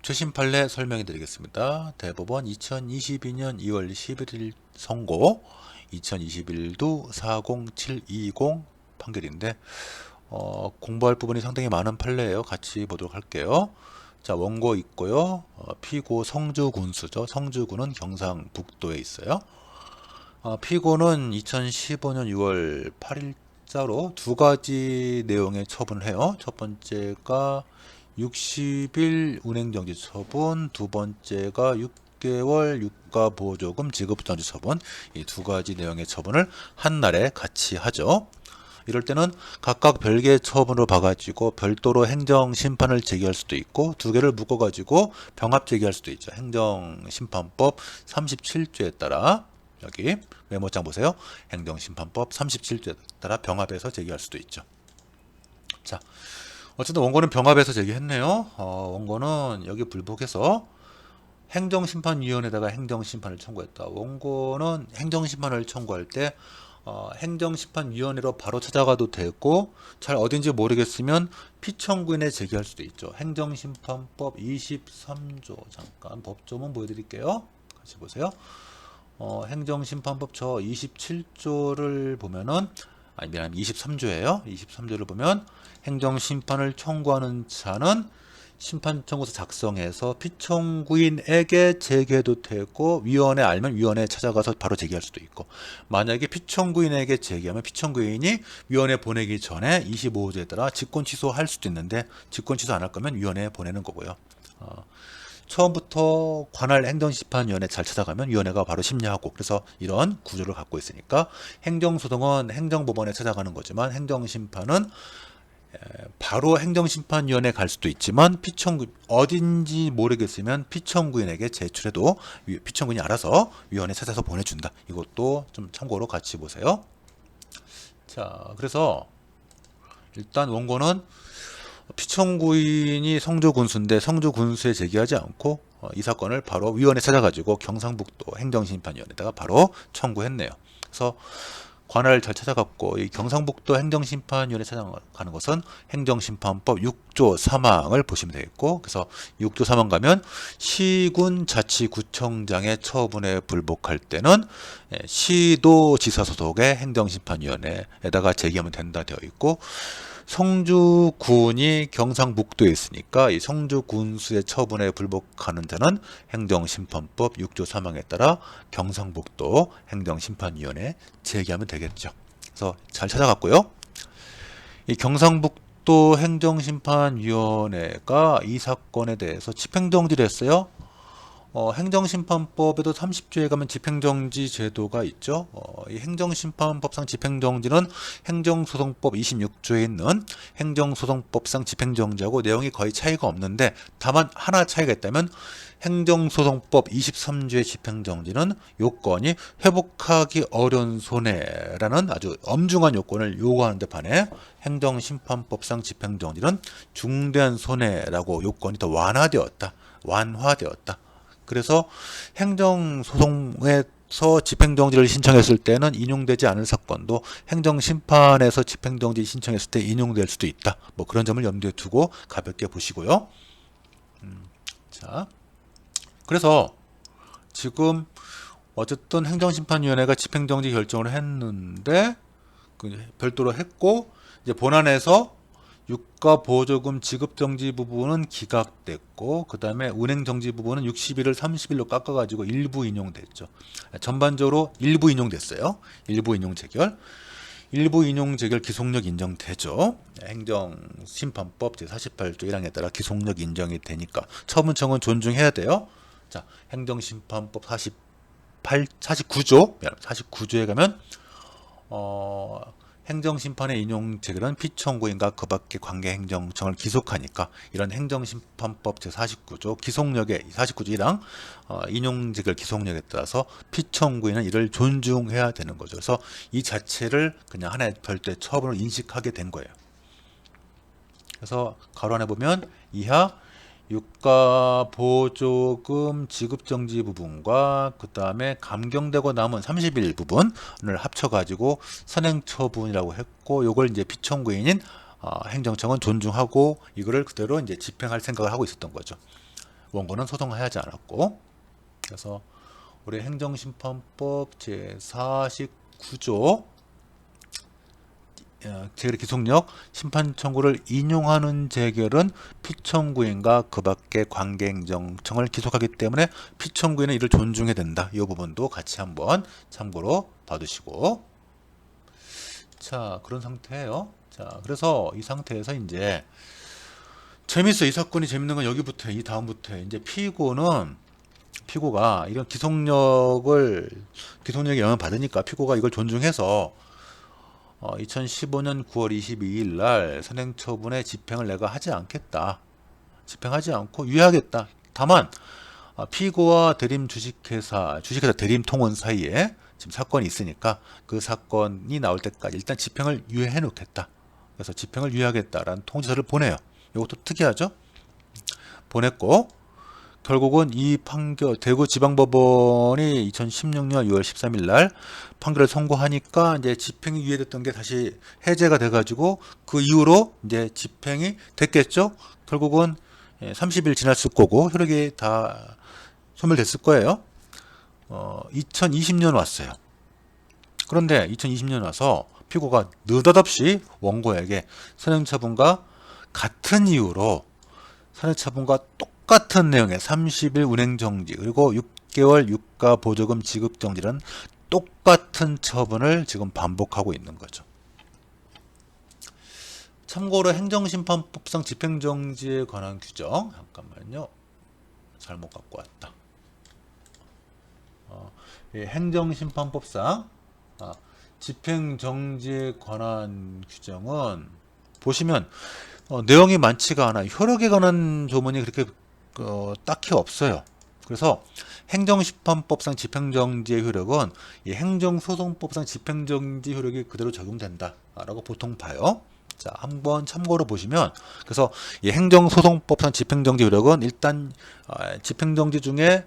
최신 판례 설명해 드리겠습니다. 대법원 2022년 2월 11일 선고 2021도 40720 판결인데 공부할 부분이 상당히 많은 판례예요. 같이 보도록 할게요. 자, 원고 있고요. 피고 성주군수죠. 성주군은 경상북도에 있어요. 피고는 2015년 6월 8일자로 두 가지 내용의 처분을 해요. 첫 번째가 60일 운행정지 처분, 두 번째가 6개월 유가보조금 지급정지 처분, 이 두 가지 내용의 처분을 한 날에 같이 하죠. 이럴 때는 각각 별개의 처분으로 봐가지고 별도로 행정심판을 제기할 수도 있고 두 개를 묶어가지고 병합 제기할 수도 있죠. 행정심판법 37조에 따라 여기 메모장 보세요. 행정심판법 37조에 따라 병합해서 제기할 수도 있죠. 자, 어쨌든 원고는 병합해서 제기했네요. 원고는 여기 불복해서 행정심판위원회에다가 행정심판을 청구했다. 원고는 행정심판을 청구할 때 행정심판위원회로 바로 찾아가도 되고 잘 어딘지 모르겠으면 피청구인에 제기할 수도 있죠. 행정심판법 23조 잠깐 법조문 보여드릴게요. 같이 보세요. 행정심판법 저 27조를 보면은 미안합니다. 23조예요. 23조를 보면 행정심판을 청구하는 자는 심판청구서 작성해서 피청구인에게 제기해도 되고 위원회 알면 위원회에 찾아가서 바로 제기할 수도 있고 만약에 피청구인에게 제기하면 피청구인이 위원회 보내기 전에 25조에 따라 직권 취소할 수도 있는데 직권 취소 안 할 거면 위원회에 보내는 거고요. 처음부터 관할 행정심판위원회 잘 찾아가면 위원회가 바로 심리하고 그래서 이런 구조를 갖고 있으니까 행정소송은 행정법원에 찾아가는 거지만 행정심판은 바로 행정심판위원회에 갈 수도 있지만 어딘지 모르겠으면 피청구인에게 제출해도 피청구인이 알아서 위원회 찾아서 보내준다. 이것도 좀 참고로 같이 보세요. 자, 그래서 일단 원고는 피청구인이 성주군수인데 성주군수에 제기하지 않고 이 사건을 바로 위원회 찾아가지고 경상북도 행정심판위원회에다가 바로 청구했네요. 그래서 관할 잘 찾아갔고 이 경상북도 행정심판위원회 찾아가는 것은 행정심판법 6조 3항을 보시면 되겠고 그래서 6조 3항 가면 시군자치구청장의 처분에 불복할 때는 시도지사 소속의 행정심판위원회에다가 제기하면 된다 되어 있고 성주군이 경상북도에 있으니까 이 성주군수의 처분에 불복하는 자는 행정심판법 6조 3항에 따라 경상북도 행정심판위원회에 제기하면 되겠죠. 그래서 잘 찾아갔고요. 이 경상북도 행정심판위원회가 이 사건에 대해서 집행정지를 했어요. 행정심판법에도 30조에 가면 집행정지 제도가 있죠. 이 행정심판법상 집행정지는 행정소송법 26조에 있는 행정소송법상 집행정지하고 내용이 거의 차이가 없는데 다만 하나 차이가 있다면 행정소송법 23조의 집행정지는 요건이 회복하기 어려운 손해라는 아주 엄중한 요건을 요구하는데 반해 행정심판법상 집행정지는 중대한 손해라고 요건이 더 완화되었다. 그래서 행정소송에서 집행정지를 신청했을 때는 인용되지 않을 사건도 행정심판에서 집행정지 신청했을 때 인용될 수도 있다. 뭐 그런 점을 염두에 두고 가볍게 보시고요. 자, 그래서 지금 어쨌든 행정심판위원회가 집행정지 결정을 했는데 별도로 했고 이제 본안에서 유가보조금 지급정지 부분은 기각됐고 그 다음에 운행정지 부분은 60일을 30일로 깎아가지고 일부 인용됐죠. 전반적으로 일부 인용됐어요. 일부 인용 재결 기속력 인정되죠. 행정심판법 제48조 1항에 따라 기속력 인정이 되니까 처분청은 존중해야 돼요. 자, 행정심판법 49조에 가면 행정심판의 인용 재결은 피청구인과 그 밖의 관계행정청을 기속하니까 이런 행정심판법 제49조 기속력의 49조 1항 인용 재결 기속력에 따라서 피청구인은 이를 존중해야 되는 거죠. 그래서 이 자체를 그냥 하나의 별도의 처분으로 인식하게 된 거예요. 그래서 가로 안에 보면 이하 유가보조금 지급정지 부분과 그 다음에 감경되고 남은 30일 부분을 합쳐가지고 선행처분이라고 했고 요걸 이제 피청구인인 행정청은 존중하고 이거를 그대로 이제 집행할 생각을 하고 있었던 거죠. 원고는 소송하지 않았고, 그래서 우리 행정심판법 제49조 재결의 기속력 심판 청구를 인용하는 재결은 피청구인과 그 밖의 관계행정청을 기속하기 때문에 피청구인은 이를 존중해야 된다. 이 부분도 같이 한번 참고로 봐두시고, 자, 그런 상태예요. 자, 그래서 이 상태에서 이제 재밌어. 이 사건이 재밌는 건 여기부터, 이 다음부터 이제 피고가 이런 기속력에 영향을 받으니까 피고가 이걸 존중해서 2015년 9월 22일 날 선행처분의 집행을 내가 하지 않겠다. 집행하지 않고 유예하겠다. 다만 피고와 대림 주식회사 대림 통원 사이에 지금 사건이 있으니까 그 사건이 나올 때까지 일단 집행을 유예해 놓겠다. 그래서 집행을 유예하겠다라는 통지서를 보내요. 이것도 특이하죠? 보냈고, 결국은 이 판결, 대구지방법원이 2016년 6월 13일 날 판결을 선고하니까 이제 집행이 유예됐던 게 다시 해제가 돼가지고 그 이후로 이제 집행이 됐겠죠? 결국은 30일 지났을 거고 효력이 다 소멸됐을 거예요. 2020년 왔어요. 그런데 2020년 와서 피고가 느닷없이 원고에게 선행처분과 같은 이유로 선행처분과 똑같은 내용의 30일 운행정지 그리고 6개월 유가 보조금 지급 정지는 똑같은 처분을 지금 반복하고 있는 거죠. 참고로 행정심판법상 집행정지에 관한 규정, 잠깐만요. 잘못 갖고 왔다. 행정심판법상 집행정지에 관한 규정은 보시면 내용이 많지가 않아. 효력에 관한 조문이 그렇게 딱히 없어요. 그래서 행정심판법상 집행정지의 효력은 이 행정소송법상 집행정지 효력이 그대로 적용된다라고 보통 봐요. 자, 한번 참고로 보시면, 그래서 이 행정소송법상 집행정지 효력은 일단 집행정지 중에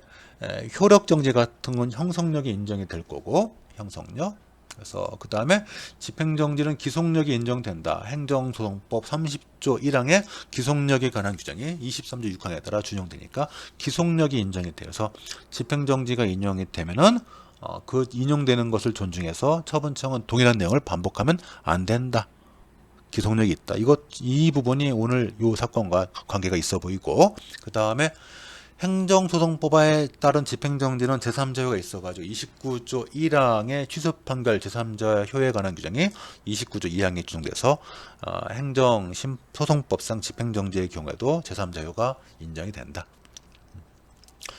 효력정지 같은 건 형성력이 인정이 될 거고, 형성력. 그래서 그 다음에 집행정지는 기속력이 인정된다. 행정소송법 30조 1항에 기속력에 관한 규정이 23조 6항에 따라 준용되니까 기속력이 인정이 되어서 집행정지가 인용이 되면은 그 인용되는 것을 존중해서 처분청은 동일한 내용을 반복하면 안 된다. 기속력이 있다. 이 부분이 오늘 이 사건과 관계가 있어 보이고, 그 다음에 행정소송법에 따른 집행정지는 제3자효가 있어가지고 29조 1항의 취소판결 제3자 효에 관한 규정이 29조 2항에 준용돼서 행정소송법상 집행정지의 경우에도 제3자효가 인정이 된다.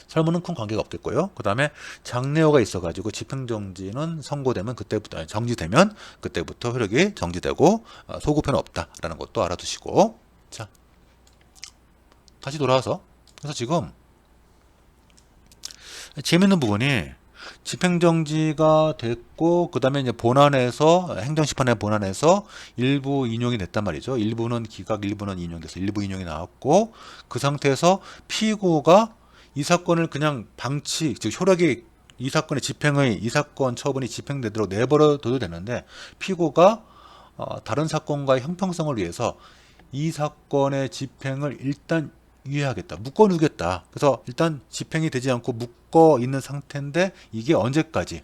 설문은 큰 관계가 없겠고요. 그 다음에 장래효가 있어가지고 집행정지는 선고되면 그때부터 정지되면 그때부터 효력이 정지되고 소급효는 없다라는 것도 알아두시고, 자, 다시 돌아와서 그래서 지금 재밌는 부분이 집행정지가 됐고 그 다음에 이제 본안에서 행정심판의 본안에서 일부 인용이 됐단 말이죠. 일부는 기각, 일부는 인용돼서 일부 인용이 나왔고, 그 상태에서 피고가 이 사건을 그냥 즉 효력이 이 사건의 이 사건 처분이 집행되도록 내버려둬도 되는데 피고가 다른 사건과의 형평성을 위해서 이 사건의 집행을 일단 유예하겠다. 묶어두겠다. 그래서 일단 집행이 되지 않고 묶어 있는 상태인데 이게 언제까지?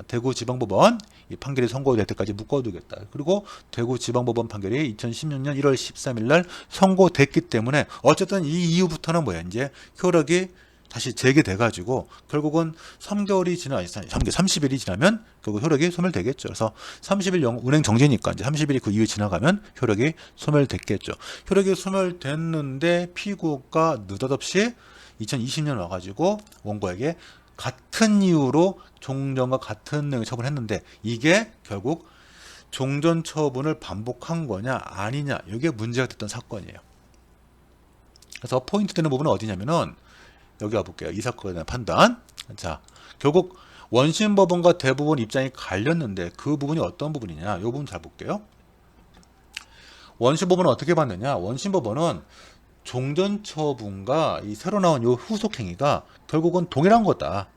대구지방법원 이 판결이 선고될 때까지 묶어두겠다. 그리고 대구지방법원 판결이 2016년 1월 13일 날 선고됐기 때문에 어쨌든 이 이후부터는 뭐야? 이제 효력이 다시 재개돼가지고 결국은 30일이 지나면 결국 효력이 소멸되겠죠. 그래서 30일 운행 정지니까 이제 30일이 그 이후에 지나가면 효력이 소멸됐겠죠. 효력이 소멸됐는데 피고가 느닷없이 2020년 와가지고 원고에게 같은 이유로 종전과 같은 내용을 처분했는데 이게 결국 종전 처분을 반복한 거냐 아니냐, 이게 문제가 됐던 사건이에요. 그래서 포인트 되는 부분은 어디냐면은 여기 와볼게요. 이 사건에 대한 판단. 자, 결국 원심법원과 대법원 입장이 갈렸는데 그 부분이 어떤 부분이냐, 이 부분 잘 볼게요. 원심법원은 어떻게 봤느냐, 원심법원은 종전처분과 이 새로 나온 이 후속행위가 결국은 동일한 거다.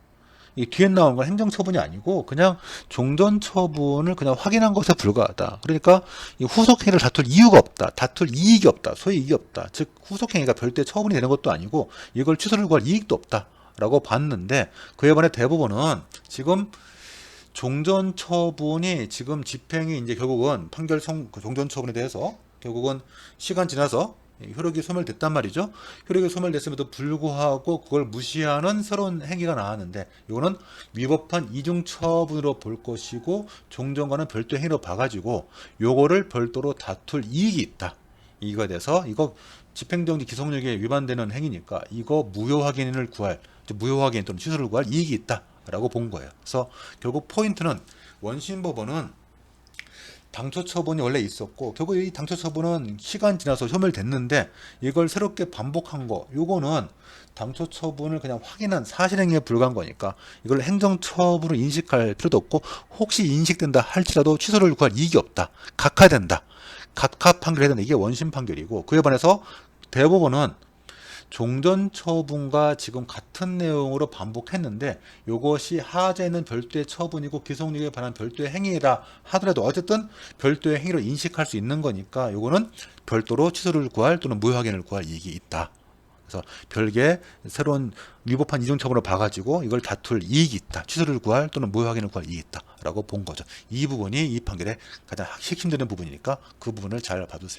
이 뒤에 나온 건 행정처분이 아니고 그냥 종전처분을 그냥 확인한 것에 불과하다. 그러니까 이 후속행위를 다툴 이유가 없다. 다툴 이익이 없다. 소위 이익이 없다. 즉 후속행위가 별도의 처분이 되는 것도 아니고 이걸 취소를 구할 이익도 없다. 라고 봤는데 그에 반해 대법원은 지금 종전처분이 지금 집행이 이제 결국은 그 종전처분에 대해서 결국은 시간 지나서 효력이 소멸됐단 말이죠. 효력이 소멸됐음에도 불구하고 그걸 무시하는 새로운 행위가 나왔는데 이거는 위법한 이중처분으로 볼 것이고 종전과는 별도의 행위로 봐가지고 요거를 별도로 다툴 이익이 있다. 이거에 대해서 이거 집행정지 기성력에 위반되는 행위니까 이거 무효확인을 구할 무효확인 또는 취소를 구할 이익이 있다라고 본 거예요. 그래서 결국 포인트는 원심법원은 당초 처분이 원래 있었고 결국 이 당초 처분은 시간 지나서 소멸됐는데 이걸 새롭게 반복한 거 요거는 당초 처분을 그냥 확인한 사실행위에 불과한 거니까 이걸 행정처분으로 인식할 필요도 없고 혹시 인식된다 할지라도 취소를 구할 이익이 없다. 각하된다. 각하 판결해야 된다. 이게 원심 판결이고 그에 반해서 대법원은 종전처분과 지금 같은 내용으로 반복했는데 이것이 하자에 있는 별도의 처분이고 기성력에 관한 별도의 행위라 하더라도 어쨌든 별도의 행위로 인식할 수 있는 거니까 이거는 별도로 취소를 구할 또는 무효확인을 구할 이익이 있다. 그래서 별개 새로운 위법한 이중처분을 봐가지고 이걸 다툴 이익이 있다. 취소를 구할 또는 무효확인을 구할 이익이 있다라고 본 거죠. 이 부분이 이 판결의 가장 핵심되는 부분이니까 그 부분을 잘 봐두세요.